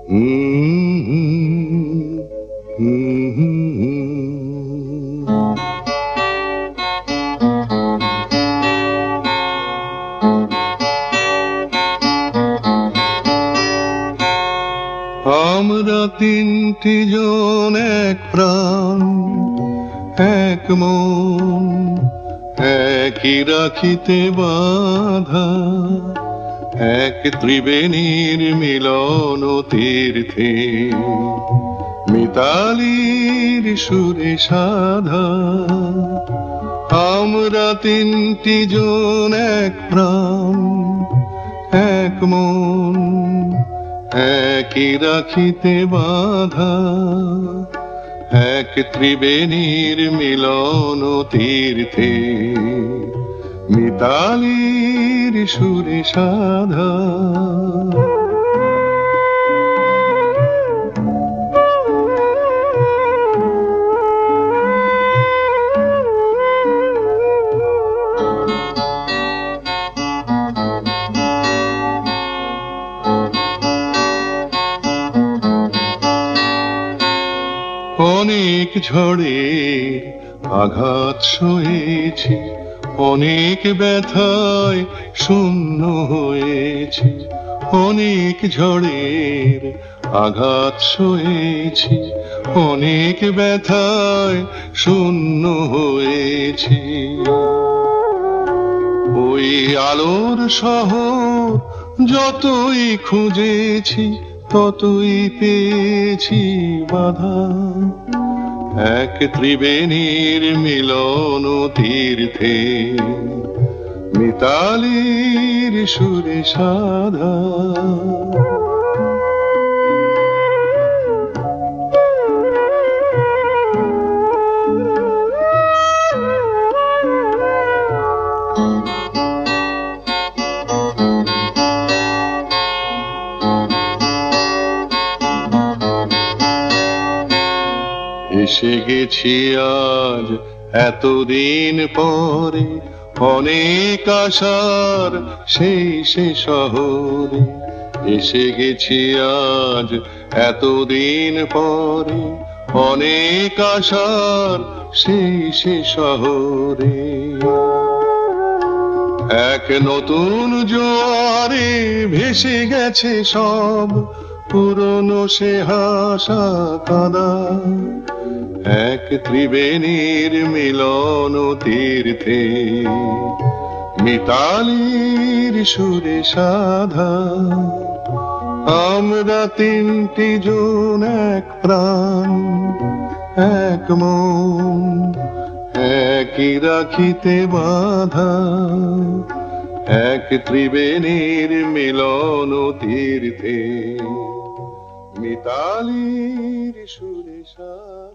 আমরা তিনটি জন এক প্রাণ এক মন, একই রাখিতে বাঁধা, এক ত্রিবেণীর মিলন তীর্থে, মিতালির সুরে সাধা। আমরা তিনটি জন এক প্রাণ এক মন, একই রাখিতে বাঁধা, এক ত্রিবেণীর মিলন তীর্থে, মিতালির সুরে সাধা। অনেক ঝড়ে আঘাত সয়েছি, অনেক ব্যথায় শূন্য হয়েছি। অনেক ঝড়ের আঘাত সয়েছি, অনেক ব্যথায় শূন্য হয়েছি। ওই আলোর শহর যতই খুঁজেছি, ততই পেয়েছি বাধা, এক ত্রিবেণীর মিলন তীর্থে, মিতালির সুরে সাধা। এসে গেছি আজ এতদিন পরে, অনেক আশার সেই শহরে। এসে গেছি আজ এতদিন পরে, অনেক আশার সেই শহরে। এক নতুন জোয়ারে ভেসে গেছে সব পুরনো সে হাসা কাঁদা, এক ত্রিবেণীর মিলন তীর্থে, মিতালির সুরে সাধা। আমরা তিনটি জন এক প্রাণ এক মন, একই রাখিতে বাঁধা, এক ত্রিবেণীর মিলন তীর্থে, মিতালির সুরে সাধা।